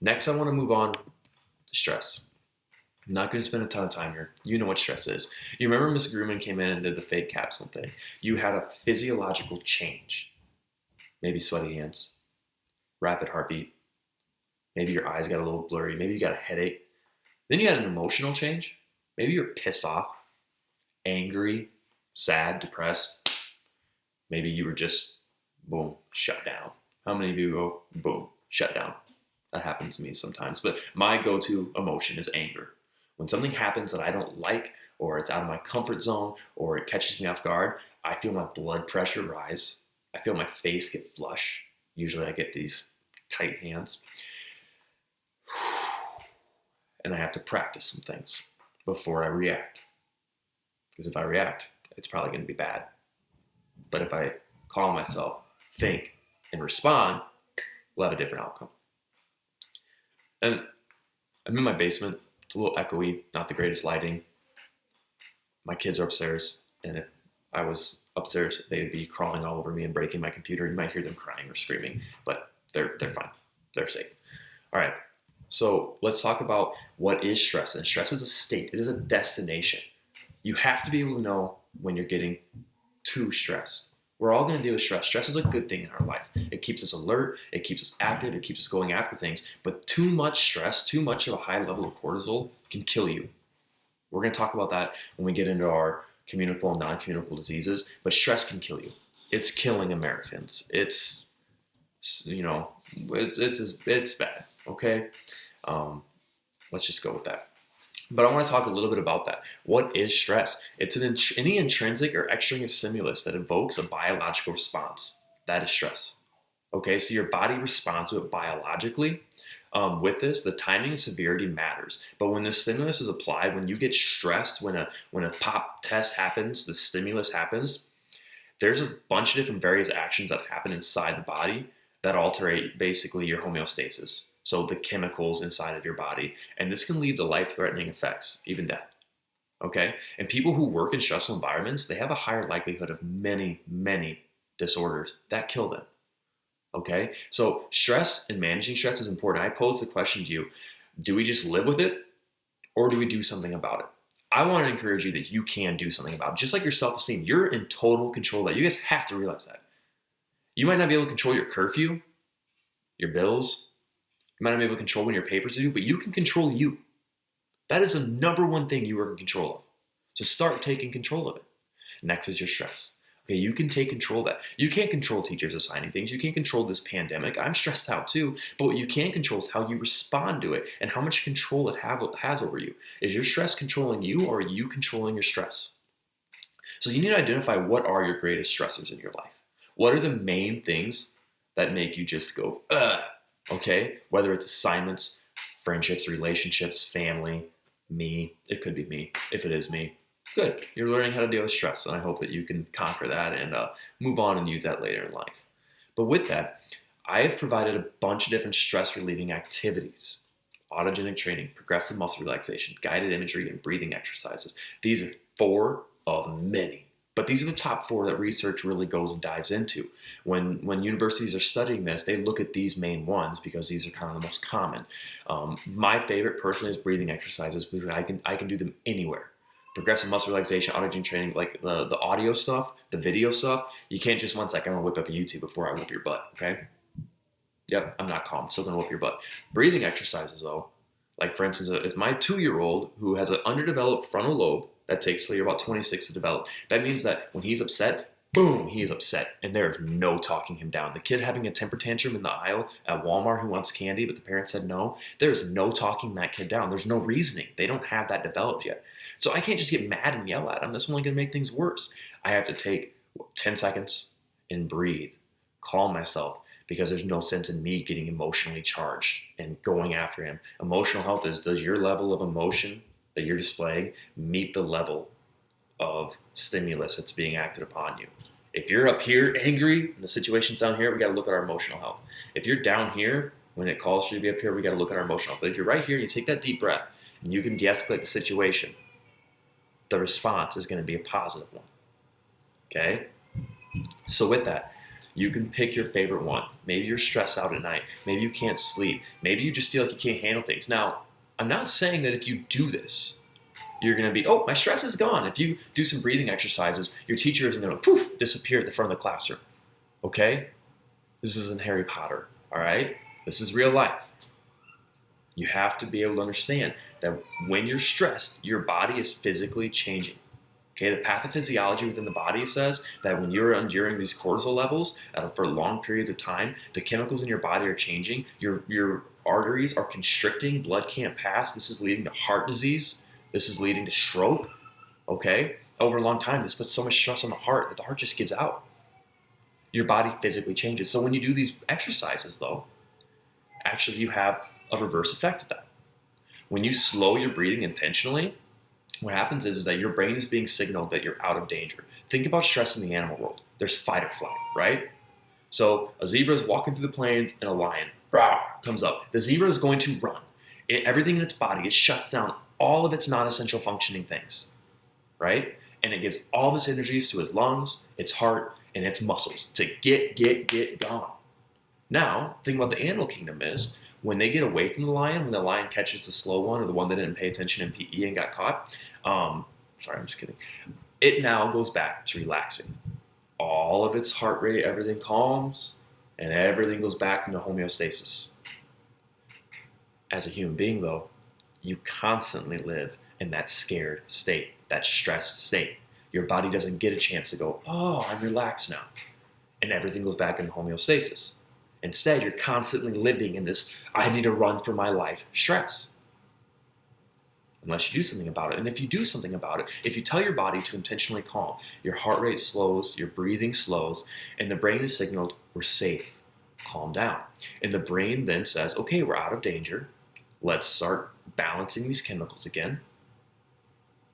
Next, I want to move on to stress. I'm not going to spend a ton of time here. You know what stress is. You remember Miss Grumman came in and did the fake capsule thing. You had a physiological change. Maybe sweaty hands, rapid heartbeat. Maybe your eyes got a little blurry. Maybe you got a headache. Then you had an emotional change. Maybe you're pissed off, angry, sad, depressed. Maybe you were just, boom, shut down. How many of you go, boom, shut down? That happens to me sometimes. But my go-to emotion is anger. When something happens that I don't like, or it's out of my comfort zone, or it catches me off guard, I feel my blood pressure rise. I feel my face get flush. Usually I get these tight hands. And I have to practice some things before I react. Because if I react, it's probably going to be bad. But if I calm myself, think, and respond, we'll have a different outcome. And I'm in my basement. It's a little echoey, not the greatest lighting. My kids are upstairs, and if I was upstairs, they'd be crawling all over me and breaking my computer. You might hear them crying or screaming, but they're fine. They're safe. All right. So let's talk about what is stress. And stress is a state. It is a destination. You have to be able to know when you're getting too stressed. We're all going to deal with stress. Stress is a good thing in our life. It keeps us alert. It keeps us active. It keeps us going after things. But too much stress, too much of a high level of cortisol can kill you. We're going to talk about that when we get into our communicable and non-communicable diseases. But stress can kill you. It's killing Americans. It's bad. Okay. Let's just go with that. But I want to talk a little bit about that. What is stress? It's any intrinsic or extraneous stimulus that evokes a biological response. That is stress. Okay, so your body responds to it biologically. With this, the timing and severity matters. But when the stimulus is applied, when you get stressed, when a pop test happens, the stimulus happens, there's a bunch of different various actions that happen inside the body that alter basically your homeostasis. So the chemicals inside of your body. And this can lead to life-threatening effects, even death. Okay? And people who work in stressful environments, they have a higher likelihood of many, many disorders that kill them. Okay? So stress and managing stress is important. I pose the question to you, do we just live with it or do we do something about it? I want to encourage you that you can do something about it. Just like your self-esteem, you're in total control of that. You guys have to realize that. You might not be able to control your curfew, your bills. You might not be able to control when your papers are due, but you can control you. That is the number one thing you are in control of. So start taking control of it. Next is your stress. Okay, you can take control of that. You can't control teachers assigning things. You can't control this pandemic. I'm stressed out too. But what you can control is how you respond to it and how much control it has over you. Is your stress controlling you or are you controlling your stress? So you need to identify what are your greatest stressors in your life. What are the main things that make you just go, ugh? Okay, whether it's assignments, friendships, relationships, family, me. It could be me. If it is me, good. You're learning how to deal with stress, and I hope that you can conquer that and move on and use that later in life. But with that, I have provided a bunch of different stress-relieving activities. Autogenic training, progressive muscle relaxation, guided imagery, and breathing exercises. These are 4 of many. But these are the top 4 that research really goes and dives into. When universities are studying this, they look at these main ones because these are kind of the most common. My favorite personally is breathing exercises because I can do them anywhere. Progressive muscle relaxation, autogenic training, like the audio stuff, the video stuff, you can't just 1 second, I'm gonna whip up a YouTube before I whoop your butt, okay? Yep, I'm not calm, I'm still gonna whoop your butt. Breathing exercises though, like for instance, if my 2-year-old who has an underdeveloped frontal lobe, that takes till you're about 26 to develop. That means that when he's upset, boom, he is upset. And there is no talking him down. The kid having a temper tantrum in the aisle at Walmart who wants candy, but the parents said no, there's no talking that kid down. There's no reasoning. They don't have that developed yet. So I can't just get mad and yell at him. That's only going to make things worse. I have to take 10 seconds and breathe, calm myself, because there's no sense in me getting emotionally charged and going after him. Emotional health is, does your level of emotion that you're displaying meet the level of stimulus that's being acted upon you? If you're up here angry and the situation's down here, we got to look at our emotional health. If you're down here when it calls for you to be up here, we got to look at our emotional health. But if you're right here and you take that deep breath and you can de-escalate the situation, the response is going to be a positive one. Okay? So with that, You can pick your favorite one. Maybe you're stressed out at night. Maybe you can't sleep. Maybe you just feel like you can't handle things. Now, I'm not saying that if you do this, you're going to be, oh, my stress is gone. If you do some breathing exercises, your teacher isn't going to poof, disappear at the front of the classroom. Okay? This isn't Harry Potter. All right? This is real life. You have to be able to understand that when you're stressed, your body is physically changing. Okay, the pathophysiology within the body says that when you're enduring these cortisol levels for long periods of time, the chemicals in your body are changing. Your arteries are constricting. Blood can't pass. This is leading to heart disease. This is leading to stroke. Okay, over a long time, this puts so much stress on the heart that the heart just gives out. Your body physically changes. So when you do these exercises, though, actually you have a reverse effect of that. When you slow your breathing intentionally, what happens is that your brain is being signaled that you're out of danger. Think about stress in the animal world. There's fight or flight, right? So a zebra is walking through the plains and a lion comes up. The zebra is going to run. Everything in its body, it shuts down all of its non-essential functioning things, right? And it gives all this energies to its lungs, its heart, and its muscles to get gone. Now, the thing about the animal kingdom is when they get away from the lion, when the lion catches the slow one or the one that didn't pay attention in PE and got caught, sorry, I'm just kidding. It now goes back to relaxing. All of its heart rate, everything calms, and everything goes back into homeostasis. As a human being, though, you constantly live in that scared state, that stressed state. Your body doesn't get a chance to go, oh, I'm relaxed now. And everything goes back into homeostasis. Instead, you're constantly living in this, I need to run for my life stress. Unless you do something about it. And if you do something about it, if you tell your body to intentionally calm, your heart rate slows, your breathing slows, and the brain is signaled, we're safe, calm down. And the brain then says, okay, we're out of danger. Let's start balancing these chemicals again.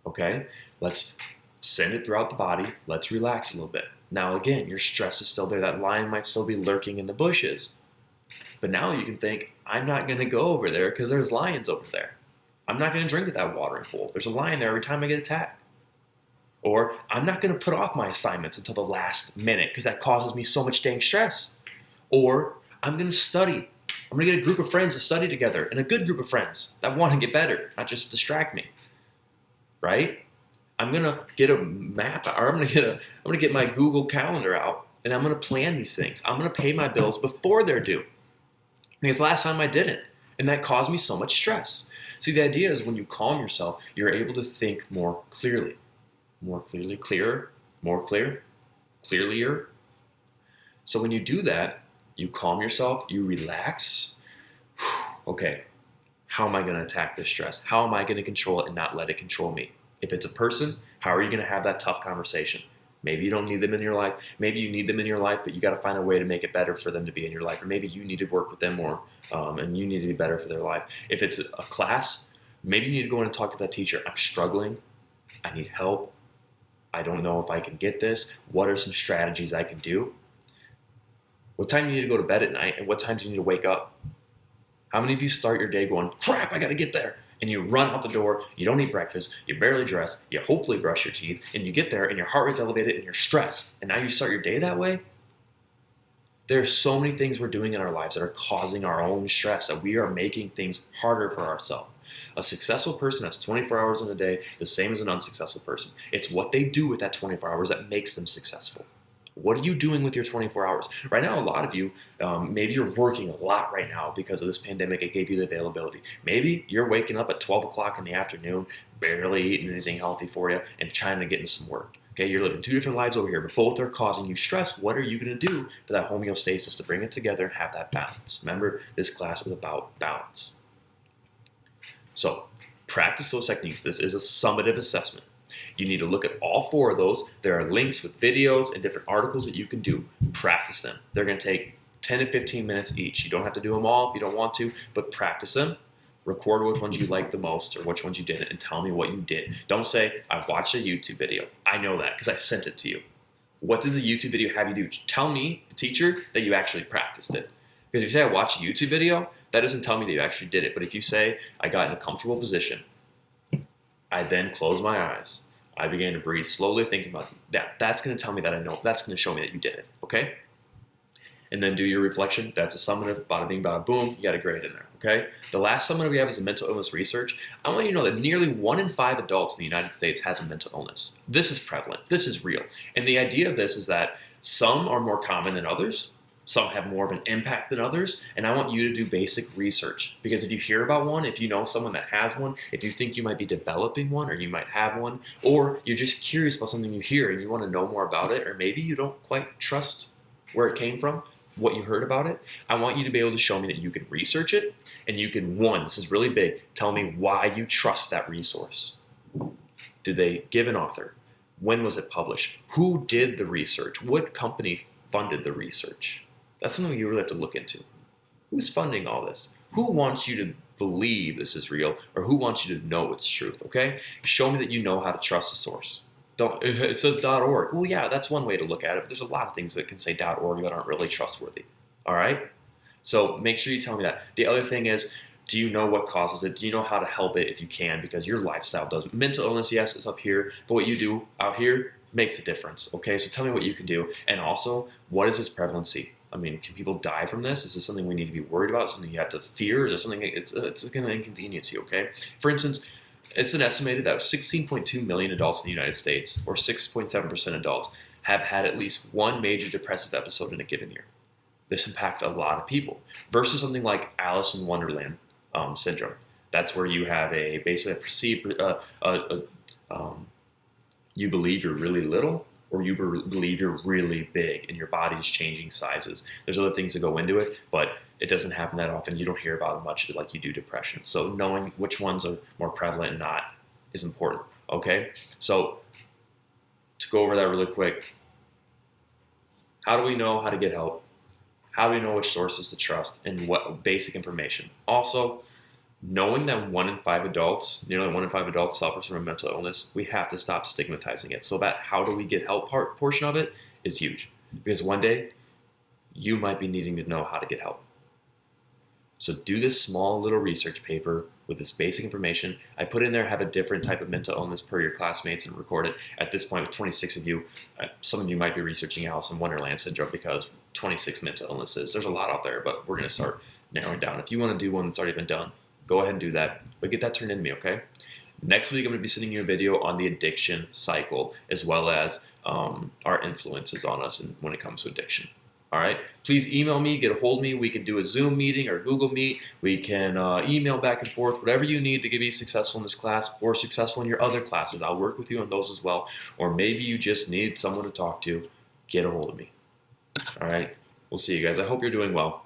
Okay, let's send it throughout the body. Let's relax a little bit. Now, again, your stress is still there. That lion might still be lurking in the bushes. But now you can think, I'm not going to go over there because there's lions over there. I'm not going to drink at that watering hole. There's a lion there every time I get attacked. Or I'm not going to put off my assignments until the last minute because that causes me so much dang stress. Or I'm going to study. I'm going to get a group of friends to study together, and a good group of friends that want to get better, not just distract me. Right? I'm gonna get a map, or I'm gonna get my Google Calendar out, and I'm gonna plan these things. I'm gonna pay my bills before they're due. Because last time I didn't, and that caused me so much stress. See, the idea is when you calm yourself, you're able to think more clearly, clearer. So when you do that, you calm yourself, you relax. Okay, how am I gonna attack this stress? How am I gonna control it and not let it control me? If it's a person, how are you going to have that tough conversation? Maybe you don't need them in your life. Maybe you need them in your life, but you got to find a way to make it better for them to be in your life. Or maybe you need to work with them more, and you need to be better for their life. If it's a class, maybe you need to go in and talk to that teacher. I'm struggling. I need help. I don't know if I can get this. What are some strategies I can do? What time do you need to go to bed at night, and what time do you need to wake up? How many of you start your day going, crap, I got to get there? And you run out the door, you don't eat breakfast, you barely dress, you hopefully brush your teeth, and you get there and your heart rate's elevated and you're stressed. And now you start your day that way? There are so many things we're doing in our lives that are causing our own stress, that we are making things harder for ourselves. A successful person has 24 hours in a day, the same as an unsuccessful person. It's what they do with that 24 hours that makes them successful. What are you doing with your 24 hours? Right now, a lot of you, maybe you're working a lot right now because of this pandemic. It gave you the availability. Maybe you're waking up at 12 o'clock in the afternoon, barely eating anything healthy for you, and trying to get in some work. Okay, you're living two different lives over here, but both are causing you stress. What are you going to do for that homeostasis to bring it together and have that balance? Remember, this class is about balance. So, practice those techniques. This is a summative assessment. You need to look at all four of those. There are links with videos and different articles that you can do. Practice them. They're going to take 10 to 15 minutes each. You don't have to do them all if you don't want to, but practice them. Record which ones you liked the most or which ones you didn't, and tell me what you did. Don't say, I watched a YouTube video. I know that because I sent it to you. What did the YouTube video have you do? Tell me, the teacher, that you actually practiced it. Because if you say I watched a YouTube video, that doesn't tell me that you actually did it. But if you say I got in a comfortable position, I then closed my eyes, I began to breathe slowly, thinking about that. That's going to tell me that I know. That's going to show me that you did it. Okay? and then do your reflection. That's a summative, bada bing, bada boom. You got a grade in there, okay? The last summative we have is a mental illness research. I want you to know that nearly 1 in 5 adults in the United States has a mental illness. This is prevalent. This is real. And the idea of this is that some are more common than others. Some have more of an impact than others, and I want you to do basic research, because if you hear about one, if you know someone that has one, if you think you might be developing one or you might have one, or you're just curious about something you hear and you want to know more about it, or maybe you don't quite trust where it came from, what you heard about it, I want you to be able to show me that you can research it and you can, one, this is really big, tell me why you trust that resource. Did they give an author? When was it published? Who did the research? What company funded the research? That's something you really have to look into. Who's funding all this? Who wants you to believe this is real, or who wants you to know it's truth, okay? Show me that you know how to trust the source. It says .org. Well, yeah, that's one way to look at it, but there's a lot of things that can say .org that aren't really trustworthy, all right? So make sure you tell me that. The other thing is, do you know what causes it? Do you know how to help it if you can? Because your lifestyle does. Mental illness, yes, it's up here, but what you do out here makes a difference, okay? So tell me what you can do. And also, what is its prevalency? I mean, can people die from this? Is this something we need to be worried about? Something you have to fear? Is it something it's going to inconvenience you, okay? For instance, it's an estimated that 16.2 million adults in the United States, or 6.7% adults, have had at least one major depressive episode in a given year. This impacts a lot of people, versus something like Alice in Wonderland syndrome. That's where you have basically a perceived, you believe you're really little, or you believe you're really big and your body's changing sizes. There's other things that go into it, but it doesn't happen that often. You don't hear about it much like you do depression. So knowing which ones are more prevalent and not is important, okay? So to go over that really quick, how do we know how to get help? How do we know which sources to trust and what basic information? Also, knowing that 1 in 5 adults, nearly 1 in 5 adults suffers from a mental illness, we have to stop stigmatizing it. So that how do we get help portion of it is huge. Because one day, you might be needing to know how to get help. So do this small little research paper with this basic information. I put in there, have a different type of mental illness per your classmates and record it. At this point, with 26 of you, some of you might be researching Alice in Wonderland syndrome, because 26 mental illnesses. There's a lot out there, but we're going to start narrowing down. If you want to do one that's already been done, go ahead and do that, but get that turned into me, okay? Next week, I'm going to be sending you a video on the addiction cycle, as well as our influences on us and when it comes to addiction. All right? Please email me, get a hold of me. We can do a Zoom meeting or Google Meet. We can email back and forth, whatever you need to be successful in this class or successful in your other classes. I'll work with you on those as well. Or maybe you just need someone to talk to. Get a hold of me. All right? We'll see you guys. I hope you're doing well.